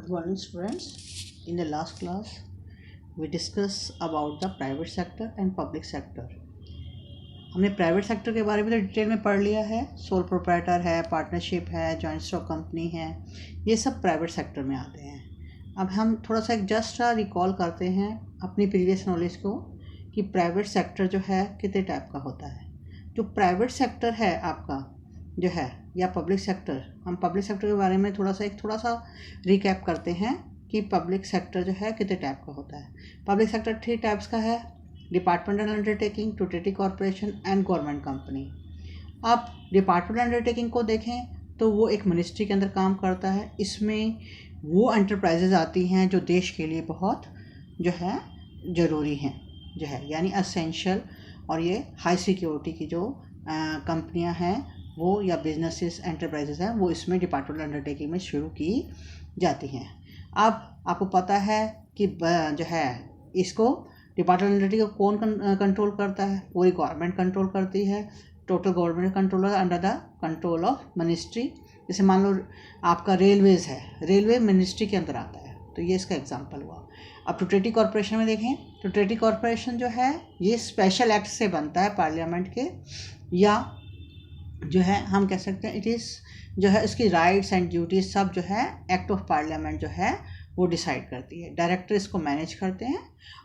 Good morning, students. In the last class, we discussed about the private sector and public sector. हमने private sector के बारे में तो detail में पढ़ लिया है. सोल प्रोप्राइटर है, पार्टनरशिप है, जॉइंट स्टॉक कंपनी है, ये सब प्राइवेट सेक्टर में आते हैं. अब हम थोड़ा सा एक जस्ट रिकॉल करते हैं अपनी प्रीवियस नॉलेज को कि प्राइवेट सेक्टर जो है कितने टाइप का होता है. जो प्राइवेट सेक्टर है आपका जो है या पब्लिक सेक्टर, हम पब्लिक सेक्टर के बारे में थोड़ा सा रिकैप करते हैं कि पब्लिक सेक्टर जो है कितने टाइप का होता है. पब्लिक सेक्टर 3 टाइप्स का है: departmental undertaking, utility corporation and government company. आप डिपार्टमेंटल अंडरटेकिंग को देखें तो वो एक मिनिस्ट्री के अंदर काम करता है. इसमें वो एंटरप्राइजेज आती हैं जो देश के लिए बहुत जो है ज़रूरी हैं जो है, यानी असेंशियल, और ये हाई सिक्योरिटी की जो कंपनियां हैं वो या बिजनेसेस एंटरप्राइजेज हैं वो इसमें डिपार्टमेंटल अंडरटेकिंग में शुरू की जाती हैं. अब आपको पता है कि जो है इसको डिपार्टमेंट अंडरटेकिंग कौन कंट्रोल करता है? पूरी गवर्नमेंट कंट्रोल करती है. Total government control under the control of ministry. जैसे मान लो आपका रेलवेज़ है, रेलवे मिनिस्ट्री के अंदर आता है, तो ये इसका एग्जांपल हुआ. अब यूटिलिटी कॉरपोरेशन में देखें तो यूटिलिटी कॉरपोरेशन जो है ये स्पेशल एक्ट से बनता है पार्लियामेंट के, या जो है हम कह सकते हैं इट इज़ जो है इसकी राइट्स एंड ड्यूटीज सब जो है एक्ट ऑफ पार्लियामेंट जो है वो डिसाइड करती है. डायरेक्टर इसको मैनेज करते हैं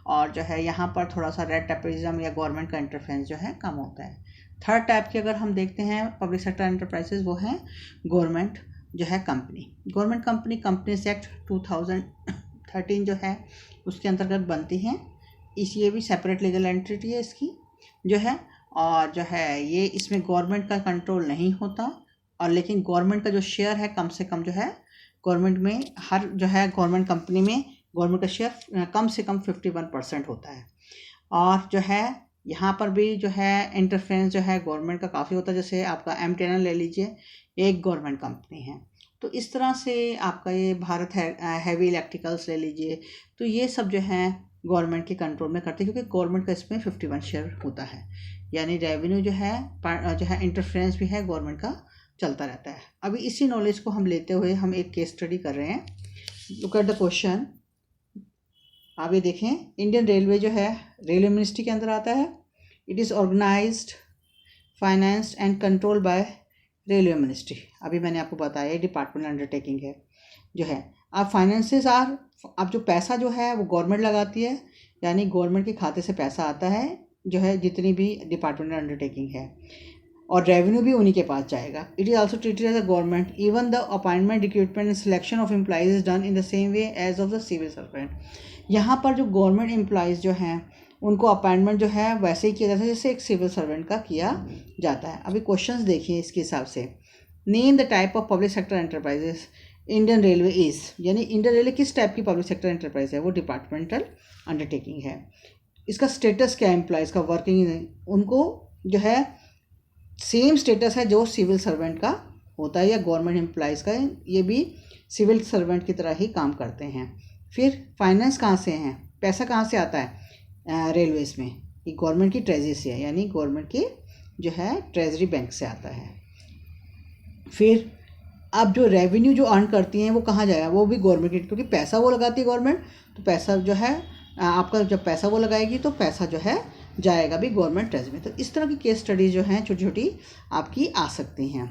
और जो है यहाँ पर थोड़ा सा रेड टेपरिज्म या गवर्नमेंट का इंटरफेरेंस जो है कम होता है. थर्ड टाइप की अगर हम देखते हैं पब्लिक सेक्टर एंटरप्राइजेज, वो हैं गवर्नमेंट जो है company. Government company companies act 2013 जो है उसके अंतर्गत बनती हैं. ये भी सेपरेट लीगल एंटिटी है इसकी जो है, और जो है ये इसमें गवर्नमेंट का कंट्रोल नहीं होता, और लेकिन गवर्नमेंट का जो शेयर है कम से कम जो है गवर्नमेंट में हर जो है गवर्नमेंट कंपनी में गवर्नमेंट का शेयर कम से कम 51% होता है. और जो है यहाँ पर भी जो है इंटरफेरेंस जो है गवर्नमेंट का काफ़ी होता है. जैसे आपका MTNL ले लीजिए, एक गवर्नमेंट कंपनी है. तो इस तरह से आपका ये भारत हैवी इलेक्ट्रिकल्स ले लीजिए, तो ये सब जो है गवर्नमेंट के कंट्रोल में करते हैं क्योंकि गवर्नमेंट का इसमें 51 शेयर होता है. यानी रेवेन्यू जो है इंटरफेरेंस भी है गवर्नमेंट का चलता रहता है. अभी इसी नॉलेज को हम लेते हुए हम एक केस स्टडी कर रहे हैं. Look at the question. आप ये देखें, इंडियन रेलवे जो है रेलवे मिनिस्ट्री के अंदर आता है. It is organised, financed and control by railway ministry. अभी मैंने आपको बताया डिपार्टमेंट अंडरटेकिंग है जो है. अब फाइनेंसेस आर, अब जो पैसा जो है वो गवर्नमेंट लगाती है, यानी गवर्नमेंट के खाते से पैसा आता है जो है जितनी भी डिपार्टमेंट अंडरटेकिंग है, और रेवेन्यू भी उन्हीं के पास जाएगा. It is also treated as a government. Even the appointment, recruitment and selection of employees is done in the same way as of the civil servant. यहाँ पर जो गवर्नमेंट एम्प्लॉइज़ जो हैं उनको अपॉइंटमेंट जो है वैसे ही किया जाता है जैसे एक सिविल सर्वेंट का किया जाता है. अभी क्वेश्चंस देखिए इसके हिसाब से. Name the type of public sector enterprises Indian railway is, यानी इंडियन रेलवे किस टाइप की पब्लिक सेक्टर एंटरप्राइज है? वो डिपार्टमेंटल अंडरटेकिंग है. इसका स्टेटस क्या है एम्प्लॉयज़ का? वर्किंग, उनको जो है सेम स्टेटस है जो सिविल सर्वेंट का होता है या गवर्नमेंट एम्प्लॉयज़ का. ये भी सिविल सर्वेंट की तरह ही काम करते हैं. फिर फाइनेंस कहाँ से हैं? पैसा कहाँ से आता है रेलवेज़ में? ये गवर्नमेंट की ट्रेजरी से है, यानी गवर्नमेंट की जो है ट्रेजरी बैंक से आता है. फिर अब जो रेवेन्यू जो अर्न करती हैं वो कहाँ जाएगा? वो भी गवर्नमेंट की, क्योंकि पैसा वो लगाती है गवर्नमेंट, तो पैसा जो है आपका जब पैसा वो लगाएगी तो पैसा जो है जाएगा भी गवर्नमेंट ट्रेजरी में. तो इस तरह की केस स्टडीज़ जो हैं छोटी छोटी आपकी आ सकती हैं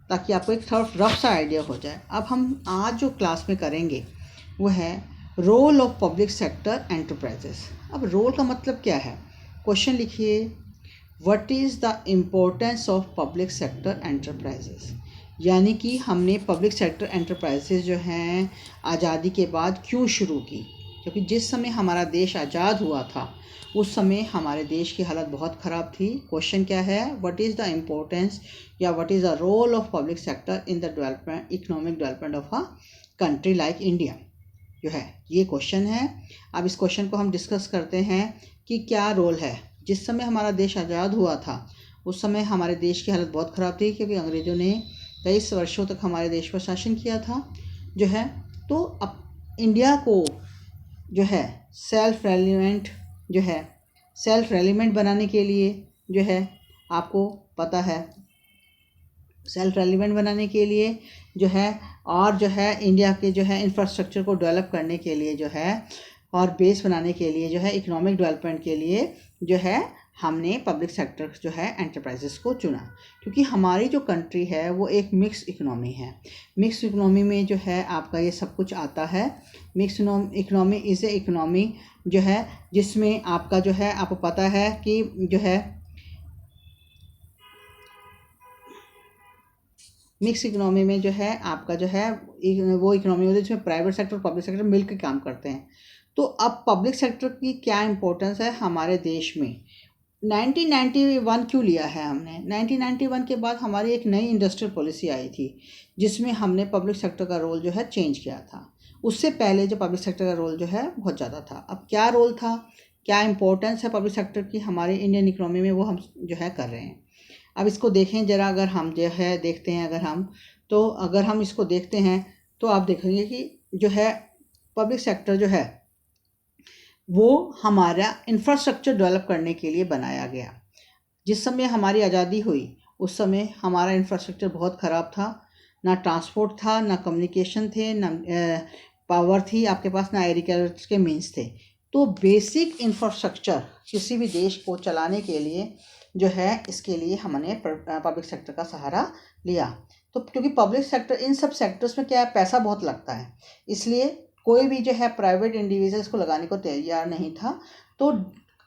ताकि आपको एक थोड़ा रफ सा आइडिया हो जाए. अब हम आज जो क्लास में करेंगे वो है role of public sector enterprises. अब रोल का मतलब क्या है? क्वेश्चन लिखिए, what is the importance of public sector enterprises. यानी कि हमने पब्लिक सेक्टर एंटरप्राइजेस जो हैं आज़ादी के बाद क्यों शुरू की? क्योंकि जिस समय हमारा देश आज़ाद हुआ था उस समय हमारे देश की हालत बहुत ख़राब थी. क्वेश्चन क्या है? व्हाट इज़ द इम्पोर्टेंस या what is the role of public sector in the development, economic development of a country like India जो है, ये क्वेश्चन है. अब इस क्वेश्चन को हम डिस्कस करते हैं कि क्या रोल है. जिस समय हमारा देश आज़ाद हुआ था उस समय हमारे देश की हालत बहुत ख़राब थी क्योंकि अंग्रेज़ों ने 23 वर्षों तक हमारे देश पर शासन किया था जो है. तो अब इंडिया को जो है सेल्फ रेलिवेंट बनाने के लिए जो है, आपको पता है सेल्फ रेलिवेंट बनाने के लिए जो है और जो है इंडिया के जो है इंफ्रास्ट्रक्चर को डेवलप करने के लिए जो है और बेस बनाने के लिए जो है इकोनॉमिक डेवलपमेंट के लिए जो है हमने पब्लिक सेक्टर जो है एंटरप्राइजेस को चुना, क्योंकि हमारी जो कंट्री है वो एक मिक्स इकोनॉमी है। मिक्स इकोनॉमी में जो है आपका ये सब कुछ आता है। Mix economy is a economy जो है जिसमें आपका जो है आपको पता है कि जो है मिक्स इकोनॉमी में जो है आपका जो है वो इकोनॉमी होती है जिसमें प्राइवेट सेक्टर और पब्लिक सेक्टर मिलकर काम करते हैं। तो अब पब्लिक सेक्टर की क्या इम्पोर्टेंस है हमारे देश में। 1991 क्यों लिया है हमने? 1991 के बाद हमारी एक नई इंडस्ट्रियल पॉलिसी आई थी जिसमें हमने पब्लिक सेक्टर का रोल जो है चेंज किया था। उससे पहले जो पब्लिक सेक्टर का रोल जो है बहुत ज़्यादा था। अब क्या रोल था, क्या इम्पोर्टेंस है पब्लिक सेक्टर की हमारी इंडियन इकोनॉमी में, वो हम जो है कर रहे हैं। अब इसको देखें ज़रा, अगर हम जो है देखते हैं, अगर हम इसको देखते हैं तो आप देखेंगे कि जो है पब्लिक सेक्टर जो है वो हमारा इंफ्रास्ट्रक्चर डेवलप करने के लिए बनाया गया। जिस समय हमारी आज़ादी हुई उस समय हमारा इंफ्रास्ट्रक्चर बहुत ख़राब था। ना ट्रांसपोर्ट था, ना कम्युनिकेशन थे, ना पावर थी आपके पास, ना एग्रीकल्चर के मीन्स थे। तो बेसिक इंफ्रास्ट्रक्चर किसी भी देश को चलाने के लिए जो है इसके लिए हमने पब्लिक सेक्टर का सहारा लिया। तो क्योंकि पब्लिक सेक्टर, इन सब सेक्टर्स में क्या है, पैसा बहुत लगता है, इसलिए कोई भी जो है प्राइवेट इंडिविजुअल्स को लगाने को तैयार नहीं था। तो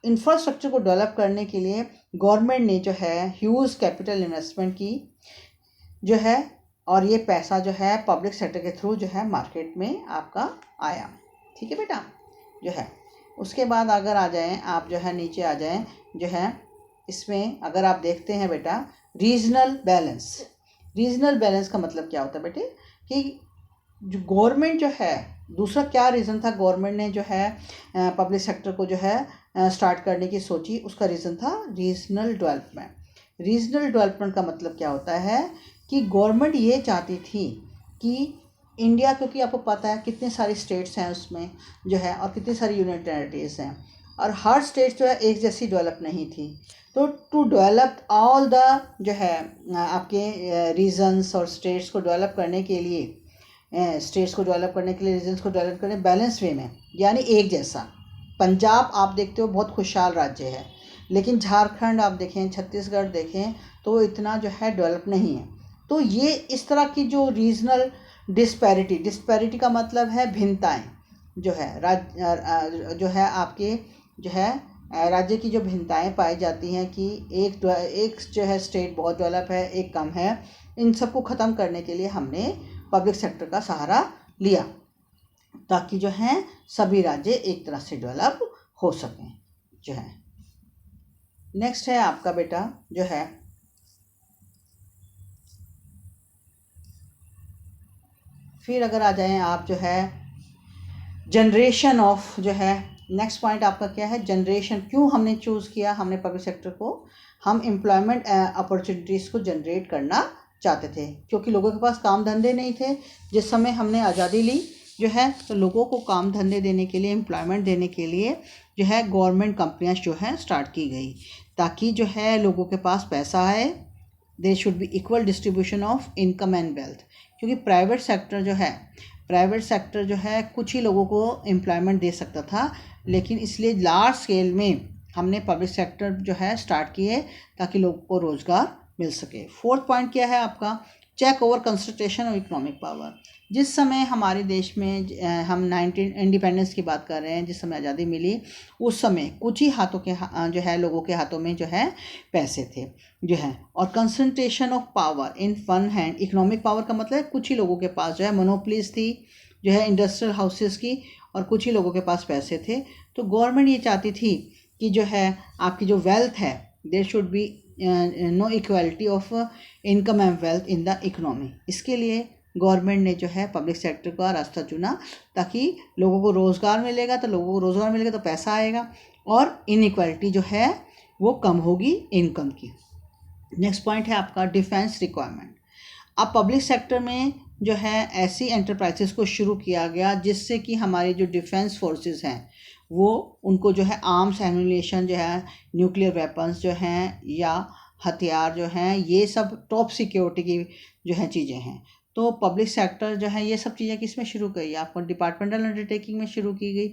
इंफ्रास्ट्रक्चर को डेवलप करने के लिए गवर्नमेंट ने जो है ह्यूज कैपिटल इन्वेस्टमेंट की जो है, और ये पैसा जो है पब्लिक सेक्टर के थ्रू जो है मार्केट में आपका आया। ठीक है बेटा जो है। उसके बाद अगर आ जाएं आप जो है नीचे आ जाएं जो है, इसमें अगर आप देखते हैं बेटा रीजनल बैलेंस। रीजनल बैलेंस का मतलब क्या होता है बेटे कि जो गवर्नमेंट जो है, दूसरा क्या रीज़न था गवर्नमेंट ने जो है पब्लिक सेक्टर को जो है स्टार्ट करने की सोची, उसका रीज़न था रीजनल डेवलपमेंट। रीजनल डेवलपमेंट का मतलब क्या होता है कि गवर्नमेंट ये चाहती थी कि इंडिया, क्योंकि आपको पता है कितने सारे स्टेट्स हैं उसमें जो है और कितनी सारी यूनियन टेरिटरीज हैं, और हर स्टेट जो है एक जैसी डेवलप नहीं थी। तो टू डेवलप ऑल द जो है आपके रीजन्स और स्टेट्स को डेवलप करने के लिए रीजन्स को डेवलप करने बैलेंस वे में, यानी एक जैसा। पंजाब आप देखते हो बहुत खुशहाल राज्य है, लेकिन झारखंड आप देखें, छत्तीसगढ़ देखें तो वो इतना जो है डेवलप नहीं है। तो ये इस तरह की जो रीजनल डिस्पैरिटी का मतलब है भिन्नताएं जो है जो है आपके जो है राज्य की जो भिन्नताएं पाई जाती हैं कि एक जो है स्टेट बहुत डेवलप है, एक कम है। इन सबको ख़त्म करने के लिए हमने पब्लिक सेक्टर का सहारा लिया ताकि जो है सभी राज्य एक तरह से डेवलप हो सकें जो है। नेक्स्ट है आपका बेटा जो है फिर अगर आ जाएं आप जो है जनरेशन ऑफ जो है, नेक्स्ट पॉइंट आपका क्या है, जनरेशन। क्यों हमने चूज़ किया हमने पब्लिक सेक्टर को? हम एम्प्लॉयमेंट अपॉर्चुनिटीज़ को जनरेट करना चाहते थे, क्योंकि लोगों के पास काम धंधे नहीं थे। जिस समय हमने आज़ादी ली जो है तो लोगों को काम धंधे देने के लिए, एम्प्लॉयमेंट देने के लिए जो है गवर्नमेंट कंपनियां जो है स्टार्ट की गई, ताकि जो है लोगों के पास पैसा आए। There should be equal distribution of income and wealth, क्योंकि प्राइवेट सेक्टर जो है कुछ ही लोगों को एम्प्लॉयमेंट दे सकता था, लेकिन इसलिए लार्ज स्केल में हमने पब्लिक सेक्टर जो है स्टार्ट किए ताकि लोगों को रोज़गार मिल सके। फोर्थ पॉइंट क्या है आपका, check over concentration of economic power. जिस समय हमारे देश में हम इंडिपेंडेंस की बात कर रहे हैं, जिस समय आज़ादी मिली उस समय कुछ ही हाथों के जो है लोगों के हाथों में जो है पैसे थे जो है, और concentration of power in one hand. Economic power का मतलब है कुछ ही लोगों के पास जो है मोनोपोलीज थी जो है इंडस्ट्रियल हाउसेस की, और कुछ ही लोगों के पास पैसे थे। तो गवर्नमेंट ये चाहती थी कि जो है आपकी जो वेल्थ है, there should be no equality of income and wealth in the economy. इसके लिए गवर्नमेंट ने जो है पब्लिक सेक्टर का रास्ता चुना, ताकि लोगों को रोज़गार मिलेगा तो पैसा आएगा और इनइक्वालिटी जो है वो कम होगी इनकम की। नेक्स्ट पॉइंट है आपका डिफेंस रिक्वायरमेंट। अब पब्लिक सेक्टर में जो है ऐसी एंटरप्राइजेस को शुरू किया गया जिससे कि हमारे जो डिफेंस फोर्सेस हैं वो उनको जो है आर्म्स एम्यूनिशन जो है, न्यूक्लियर वेपन्स जो हैं या हथियार जो हैं, ये सब टॉप सिक्योरिटी की जो है चीज़ें हैं। तो पब्लिक सेक्टर जो है ये सब चीज़ें किस में शुरू की, आपको डिपार्टमेंटल अंडरटेकिंग में शुरू की गई,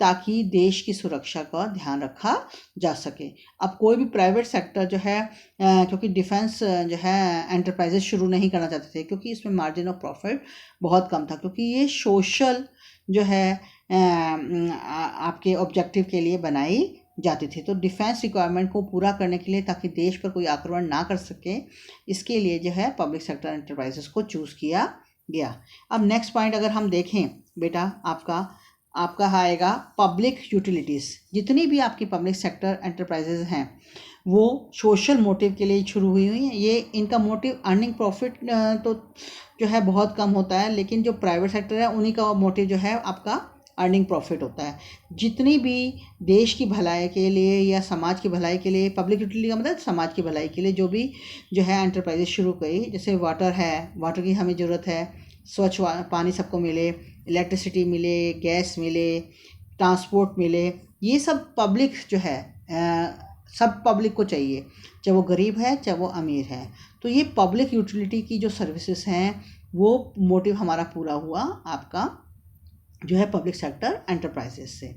ताकि देश की सुरक्षा का ध्यान रखा जा सके। अब कोई भी प्राइवेट सेक्टर जो है क्योंकि डिफेंस जो है एंटरप्राइजेस शुरू नहीं करना चाहते थे, क्योंकि इसमें मार्जिन ऑफ प्रॉफिट बहुत कम था, क्योंकि ये सोशल जो है आपके ऑब्जेक्टिव के लिए बनाई जाती थी। तो डिफेंस रिक्वायरमेंट को पूरा करने के लिए, ताकि देश पर कोई आक्रमण ना कर सके, इसके लिए जो है पब्लिक सेक्टर एंटरप्राइजेस को चूज़ किया गया। अब नेक्स्ट पॉइंट अगर हम देखें बेटा, आपका आएगा पब्लिक यूटिलिटीज़। जितनी भी आपकी पब्लिक सेक्टर एंटरप्राइजेज हैं वो सोशल मोटिव के लिए शुरू हुई हैं। ये इनका मोटिव अर्निंग प्रॉफिट तो जो है बहुत कम होता है, लेकिन जो प्राइवेट सेक्टर है उन्हीं का मोटिव जो है आपका अर्निंग प्रॉफिट होता है। जितनी भी देश की भलाई के लिए या समाज की भलाई के लिए, पब्लिक यूटिलिटी का मतलब समाज की भलाई के लिए जो भी जो है एंटरप्राइजेज शुरू करी, जैसे वाटर है, वाटर की हमें ज़रूरत है, स्वच्छ पानी सबको मिले, इलेक्ट्रिसिटी मिले, गैस मिले, ट्रांसपोर्ट मिले, ये सब पब्लिक जो है सब पब्लिक को चाहिए, चाहे वो गरीब है चाहे वो अमीर है। तो ये पब्लिक यूटिलिटी की जो सर्विसेज हैं वो मोटिव हमारा पूरा हुआ आपका जो है पब्लिक सेक्टर एंटरप्राइजेस से।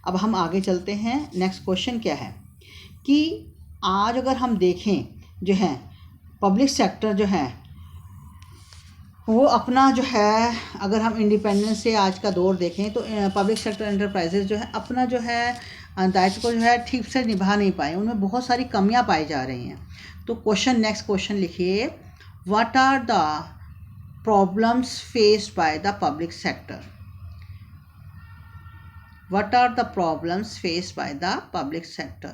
अब हम आगे चलते हैं। नेक्स्ट क्वेश्चन क्या है कि आज अगर हम देखें जो है पब्लिक सेक्टर जो है वो अपना जो है, अगर हम इंडिपेंडेंस से आज का दौर देखें तो पब्लिक सेक्टर एंटरप्राइजेस जो है अपना जो है दायित्व को जो है ठीक से निभा नहीं पाए, उनमें बहुत सारी कमियां पाई जा रही हैं। तो क्वेश्चन, नेक्स्ट क्वेश्चन लिखिए, what are the problems faced by the public sector? What are the problems faced by the public sector?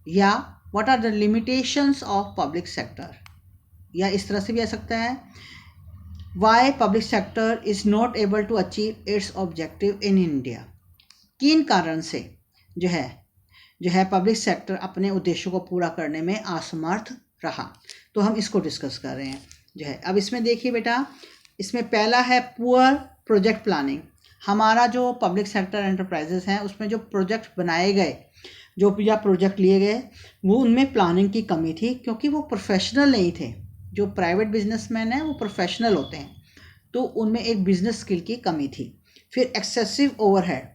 या what are the limitations of public sector? या इस तरह से भी आ सकता है, why public sector is not able to achieve its objective in India? किन कारण से जो है पब्लिक सेक्टर अपने उद्देश्यों को पूरा करने में असमर्थ रहा? तो हम इसको डिस्कस कर रहे हैं जो है। अब इसमें देखिए बेटा, इसमें पहला है पुअर प्रोजेक्ट प्लानिंग। हमारा जो पब्लिक सेक्टर एंटरप्राइजेस हैं उसमें जो प्रोजेक्ट बनाए गए, जो या प्रोजेक्ट लिए गए, वो उनमें प्लानिंग की कमी थी, क्योंकि वो प्रोफेशनल नहीं थे। जो प्राइवेट बिजनेसमैन हैं वो प्रोफेशनल होते हैं, तो उनमें एक बिजनेस स्किल की कमी थी। फिर एक्सेसिव ओवरहेड,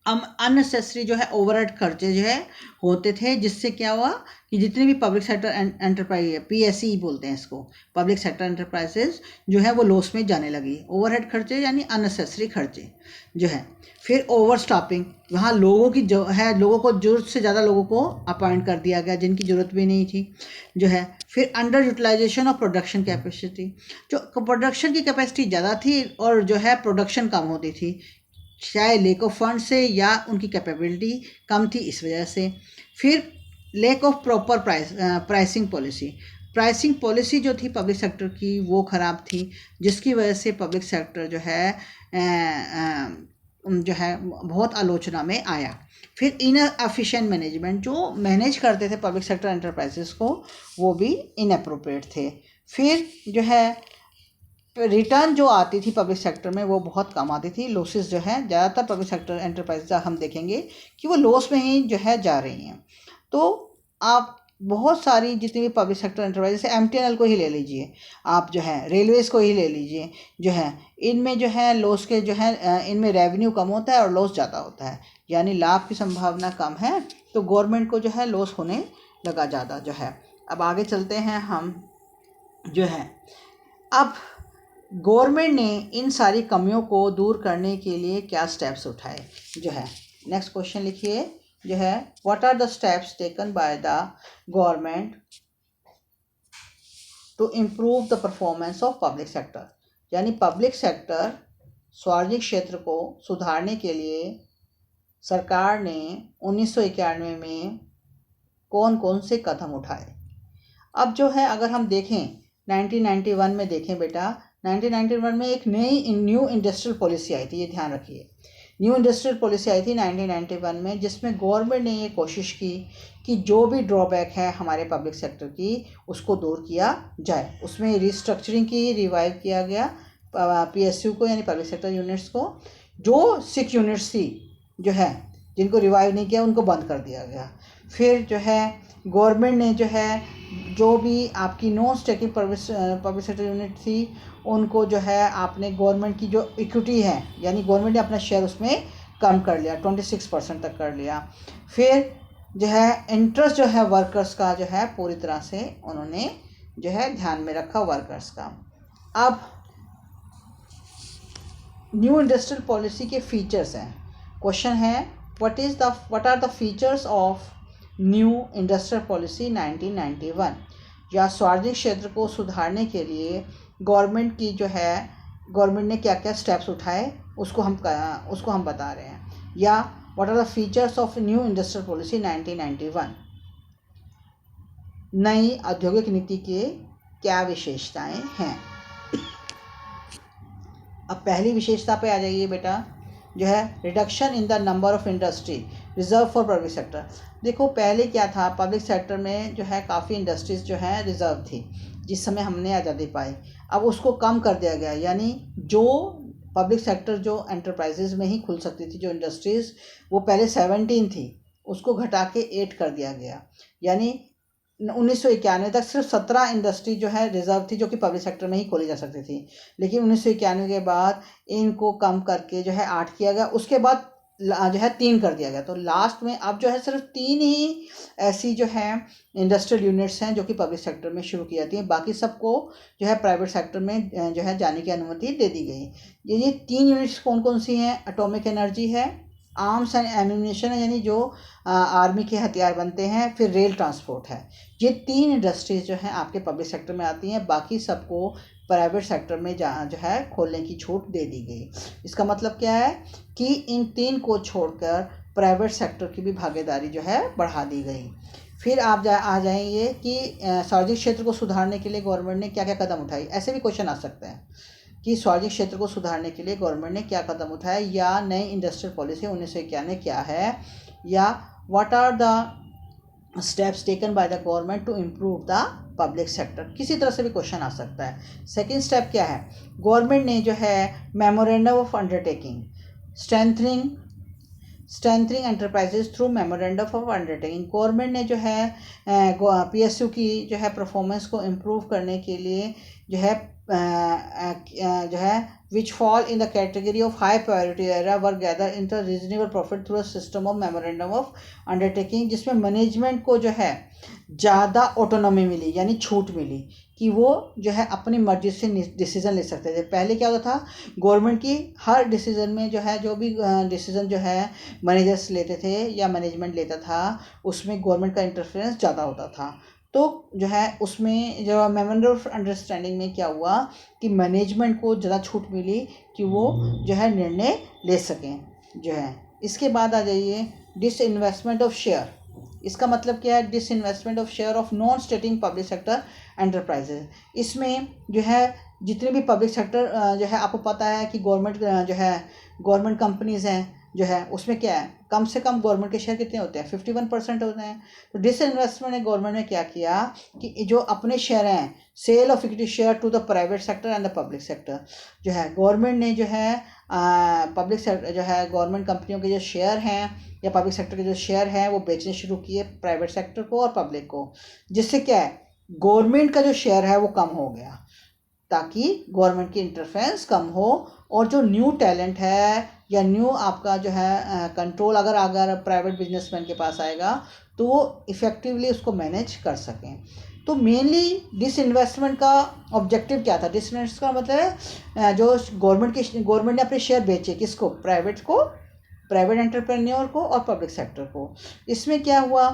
अननेसेसरी जो है ओवरहेड खर्चे जो है होते थे, जिससे क्या हुआ कि जितने भी पब्लिक सेक्टर एंटरप्राइज, PSE बोलते हैं इसको, पब्लिक सेक्टर एंटरप्राइजेज जो है वो लॉस में जाने लगी। ओवरहेड खर्चे यानी अननेसेसरी खर्चे जो है। फिर ओवर स्टाफिंग, वहाँ लोगों की जो है, लोगों को ज़रूरत से ज़्यादा लोगों को अपॉइंट कर दिया गया जिनकी ज़रूरत भी नहीं थी जो है। फिर under utilisation of production capacity, जो प्रोडक्शन की कैपेसिटी ज़्यादा थी और जो है प्रोडक्शन कम होती थी, चाहे लेक ऑफ फंड से या उनकी कैपेबिलिटी कम थी इस वजह से। फिर lake of proper pricing policy जो थी पब्लिक सेक्टर की वो ख़राब थी, जिसकी वजह से पब्लिक सेक्टर जो है बहुत आलोचना में आया। फिर इनर एफिशिएंट मैनेजमेंट, जो मैनेज करते थे पब्लिक सेक्टर एंटरप्राइजेस को वो भी इनअप्रोप्रिएट थे। फिर जो है रिटर्न जो आती थी पब्लिक सेक्टर में वो बहुत कम आती थी। लॉसेस जो है ज़्यादातर पब्लिक सेक्टर एंटरप्राइज हम देखेंगे कि वो लॉस में ही जो है जा रही हैं। तो आप बहुत सारी जितनी भी पब्लिक सेक्टर एंटरप्राइज, जैसे MTNL को ही ले लीजिए आप, जो है रेलवेज़ को ही ले लीजिए, जो है इनमें जो है लॉस के जो है इनमें रेवेन्यू कम होता है और लॉस ज़्यादा होता है, यानी लाभ की संभावना कम है, तो गवर्नमेंट को जो है लॉस होने लगा ज़्यादा जो है। अब आगे चलते हैं हम जो है, अब गवर्नमेंट ने इन सारी कमियों को दूर करने के लिए क्या स्टेप्स उठाए जो है। नेक्स्ट क्वेश्चन लिखिए जो है, what are the steps taken by the government to improve the performance of public sector? यानी पब्लिक सेक्टर सार्वजनिक क्षेत्र को सुधारने के लिए सरकार ने 1991 में कौन कौन से कदम उठाए? अब जो है अगर हम देखें 1991 में देखें बेटा, 1991 में एक न्यू इंडस्ट्रियल पॉलिसी आई थी, ये ध्यान रखिए। न्यू इंडस्ट्रियल पॉलिसी आई थी 1991 में, जिसमें गवर्नमेंट ने ये कोशिश की कि जो भी ड्रॉबैक है हमारे पब्लिक सेक्टर की उसको दूर किया जाए। उसमें रिस्ट्रक्चरिंग की, रिवाइव किया गया PSU को, यानी पब्लिक सेक्टर यूनिट्स को। जो 6 यूनिट्स थी जो है जिनको रिवाइव नहीं किया उनको बंद कर दिया गया। फिर जो है गवर्नमेंट ने जो है जो भी आपकी non static public sector unit थी उनको जो है आपने गवर्नमेंट की जो इक्विटी है यानी गवर्नमेंट ने अपना शेयर उसमें कम कर लिया, 26% तक कर लिया। फिर जो है इंटरेस्ट जो है वर्कर्स का जो है पूरी तरह से उन्होंने जो है ध्यान में रखा वर्कर्स का। अब न्यू इंडस्ट्रियल पॉलिसी के फीचर्स हैं। क्वेश्चन है what are the features of new industrial policy 1991। या सार्वजनिक क्षेत्र को सुधारने के लिए गवर्नमेंट की जो है गवर्नमेंट ने क्या क्या स्टेप्स उठाए उसको हम बता रहे हैं। या what are the features of new industrial policy 1991। नई औद्योगिक नीति के क्या विशेषताएं हैं। अब पहली विशेषता पे आ जाइए बेटा, जो है reduction in the number of industry reserve for public sector. देखो पहले क्या था, पब्लिक सेक्टर में जो है काफ़ी इंडस्ट्रीज़ जो है रिजर्व थी जिस समय हमने आज़ादी पाई। अब उसको कम कर दिया गया, यानी जो पब्लिक सेक्टर जो एंटरप्राइजेज में ही खुल सकती थी, जो इंडस्ट्रीज़ वो पहले 17 थी उसको घटा के 8 कर दिया गया। यानी 1991 तक सिर्फ 17 इंडस्ट्री जो है रिजर्व थी जो कि पब्लिक सेक्टर में ही खोली जा सकती थी। लेकिन 1991 के बाद इनको कम करके जो है 8 किया गया, उसके बाद जो है 3 कर दिया गया। तो लास्ट में अब जो है सिर्फ 3 ही ऐसी जो है इंडस्ट्रियल यूनिट्स हैं जो कि पब्लिक सेक्टर में शुरू की जाती हैं, बाकी सबको जो है प्राइवेट सेक्टर में जो है जाने की अनुमति दे दी गई। ये 3 यूनिट्स कौन कौन सी हैं? एटॉमिक एनर्जी है, आर्म्स एंड एम्यूनेशन है यानी जो आर्मी के हथियार बनते हैं, फिर रेल ट्रांसपोर्ट है। ये 3 इंडस्ट्रीज जो हैं आपके पब्लिक सेक्टर में आती हैं, बाकी सबको प्राइवेट सेक्टर में जो है खोलने की छूट दे दी गई। इसका मतलब क्या है कि इन 3 को छोड़कर प्राइवेट सेक्टर की भी भागीदारी जो है बढ़ा दी गई। फिर आप आ जाएंगे कि सार्वजनिक क्षेत्र को सुधारने के लिए गवर्नमेंट ने क्या क्या कदम उठाई। ऐसे भी क्वेश्चन आ सकते हैं कि सार्वजनिक क्षेत्र को सुधारने के लिए गवर्नमेंट ने क्या कदम उठाए, या नई इंडस्ट्रियल पॉलिसी 1991 क्या है, या what are the steps taken by the government to improve the public sector. किसी तरह से भी क्वेश्चन आ सकता है। सेकेंड स्टेप क्या है, गवर्नमेंट ने जो है memorandum of undertaking strengthening enterprises through memorandum of undertaking. Government ने जो है PSU की जो है परफॉर्मेंस को इम्प्रूव करने के लिए जो है which fall in the category of high priority area were gathered into reasonable profit through a system of memorandum of undertaking, जिसमें मैनेजमेंट को जो है ज़्यादा ऑटोनॉमी मिली यानी छूट मिली कि वो जो है अपनी मर्जी से डिसीज़न ले सकते थे। पहले क्या होता था, गवर्नमेंट की हर डिसीज़न में जो है जो भी डिसीज़न जो है मैनेजर्स लेते थे या मैनेजमेंट लेता था उसमें गवर्नमेंट का इंटरफेरेंस ज़्यादा होता था। तो जो है उसमें जो मेमोरेंडम ऑफ अंडरस्टैंडिंग में क्या हुआ कि मैनेजमेंट को ज़्यादा छूट मिली कि वो जो है निर्णय ले सकें जो है। इसके बाद आ जाइए डिसइन्वेस्टमेंट ऑफ शेयर। इसका मतलब क्या है, disinvestment of share of non स्टेटिंग public sector enterprises. इसमें जो है जितने भी पब्लिक सेक्टर जो है आपको पता है कि गवर्नमेंट कंपनीज़ हैं जो है उसमें क्या है, कम से कम गवर्नमेंट के शेयर कितने होते हैं, 51% होते हैं। तो डिसइन्वेस्टमेंट ने गवर्नमेंट ने क्या किया कि जो अपने शेयर हैं, sale of equity share to the private sector and the public sector, जो है गवर्नमेंट ने जो है पब्लिक सेक्टर जो है गवर्नमेंट कंपनियों के जो शेयर हैं या पब्लिक सेक्टर के जो शेयर हैं वो बेचने शुरू किए प्राइवेट सेक्टर को और पब्लिक को, जिससे क्या है गवर्नमेंट का जो शेयर है वो कम हो गया ताकि गवर्नमेंट की इंटरफेरेंस कम हो, और जो न्यू टैलेंट है या न्यू आपका जो है कंट्रोल अगर प्राइवेट बिजनेसमैन के पास आएगा तो वो इफ़ेक्टिवली उसको मैनेज कर सकें। तो मेनली डिसइन्वेस्टमेंट का ऑब्जेक्टिव क्या था, डिसइन्वेस्टमेंट का मतलब है जो गवर्नमेंट ने अपने शेयर बेचे, किसको, प्राइवेट एंटरप्रेन्योर को और पब्लिक सेक्टर को। इसमें क्या हुआ,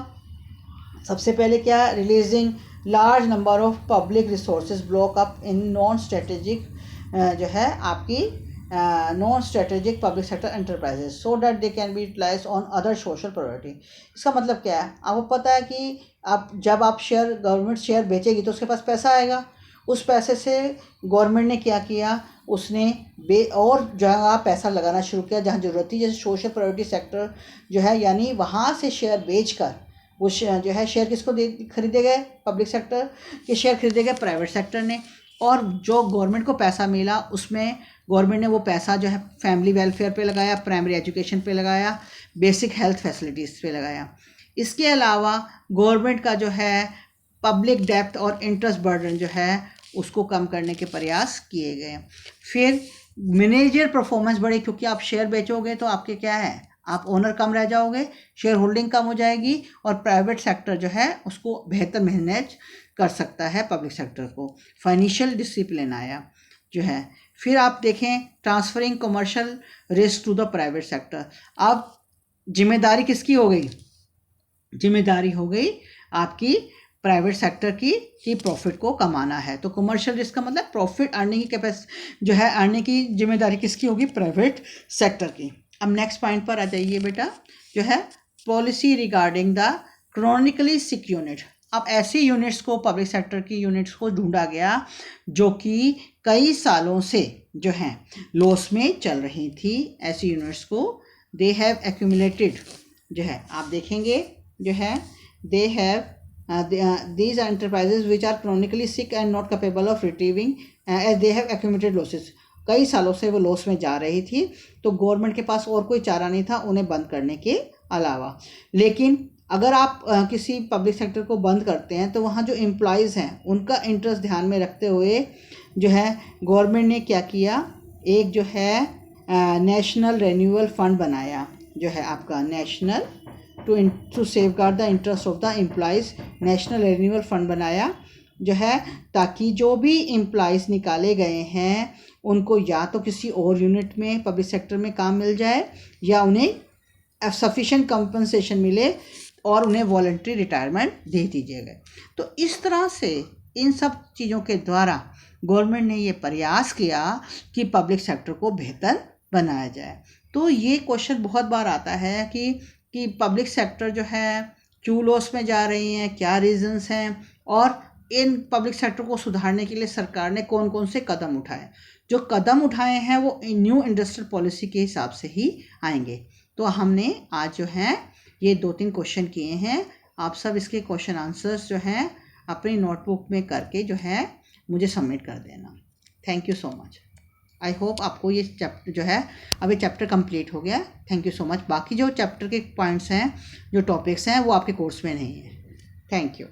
सबसे पहले क्या, releasing large number of public resources block up in non strategic जो है आपकी non strategic public sector enterprises so that they can be utilise on other social priority. इसका मतलब क्या है, आपको पता है कि जब आप गवर्नमेंट शेयर बेचेगी तो उसके पास पैसा आएगा, उस पैसे से गवर्नमेंट ने क्या किया, उसने और जगह पैसा लगाना शुरू किया जहाँ ज़रूरत थी, जैसे सोशल प्रायोरिटी सेक्टर जो है, यानी वहाँ से शेयर बेचकर वो जो है शेयर किसको खरीदे गए, पब्लिक सेक्टर के शेयर खरीदे गए प्राइवेट सेक्टर ने, और जो गवर्नमेंट को पैसा मिला उसमें गवर्नमेंट ने वो पैसा जो है फैमिली वेलफेयर पे लगाया, प्राइमरी एजुकेशन पे लगाया, बेसिक हेल्थ फैसिलिटीज़ पे लगाया। इसके अलावा गवर्नमेंट का जो है पब्लिक डेप्थ और इंटरेस्ट बर्डन जो है उसको कम करने के प्रयास किए गए। फिर मैनेजर परफॉर्मेंस बढ़ी, क्योंकि आप शेयर बेचोगे तो आपके क्या है, आप ओनर कम रह जाओगे, शेयर होल्डिंग कम हो जाएगी, और प्राइवेट सेक्टर जो है उसको बेहतर मैनेज कर सकता है पब्लिक सेक्टर को। फाइनेंशियल डिसिप्लिन आया जो है। फिर आप देखें transferring commercial risk to the private sector. अब जिम्मेदारी किसकी हो गई, जिम्मेदारी हो गई आपकी प्राइवेट सेक्टर की कि प्रॉफिट को कमाना है। तो कमर्शियल रिस्क का मतलब प्रॉफिट अर्निंग की कैपेसिटी जो है, अर्निंग की जिम्मेदारी किसकी होगी, प्राइवेट सेक्टर की। अब नेक्स्ट पॉइंट पर आ जाइए बेटा, जो है policy regarding the chronically sick unit. अब ऐसी यूनिट्स को, पब्लिक सेक्टर की यूनिट्स को ढूंढा गया जो कि कई सालों से जो है लॉस में चल रही थी। ऐसी यूनिट्स को दे हैव एक्यूमुलेटेड जो है, आप देखेंगे जो है they have these enterprises which are chronically sick and not capable of retrieving as they have accumulated losses। कई सालों से वो लॉस में जा रही थी, तो गवर्नमेंट के पास और कोई चारा नहीं था उन्हें बंद करने के अलावा। लेकिन अगर आप किसी पब्लिक सेक्टर को बंद करते हैं तो वहाँ जो एम्प्लॉयज़ हैं उनका इंटरेस्ट ध्यान में रखते हुए जो है गवर्नमेंट ने क्या किया, एक जो है नेशनल रिन्यूअल फंड बनाया, जो है आपका national to safeguard the interest of the employees. National renewal fund बनाया जो है, ताकि जो भी एम्प्लॉयज़ निकाले गए हैं उनको या तो किसी और यूनिट में पब्लिक सेक्टर में काम मिल जाए, या उन्हें सफिशेंट कंपनसेशन मिले और उन्हें वॉलंटरी रिटायरमेंट दे दीजिए गए। तो इस तरह से इन सब चीज़ों के द्वारा गवर्नमेंट ने ये प्रयास किया कि पब्लिक सेक्टर को बेहतर बनाया जाए। तो ये क्वेश्चन बहुत बार आता है कि पब्लिक सेक्टर जो है क्यों लॉस में जा रही हैं, क्या रीजंस हैं, और इन पब्लिक सेक्टर को सुधारने के लिए सरकार ने कौन कौन से कदम उठाए। जो कदम उठाए हैं वो न्यू इंडस्ट्रियल पॉलिसी के हिसाब से ही आएंगे। तो हमने आज जो है ये 2-3 क्वेश्चन किए हैं। आप सब इसके क्वेश्चन आंसर्स जो हैं अपनी नोटबुक में करके जो है मुझे सबमिट कर देना। Thank you so much. I hope आपको ये चैप्टर जो है, अभी चैप्टर कंप्लीट हो गया। Thank you so much. बाकी जो चैप्टर के पॉइंट्स हैं, जो टॉपिक्स हैं, वो आपके कोर्स में नहीं है। Thank you.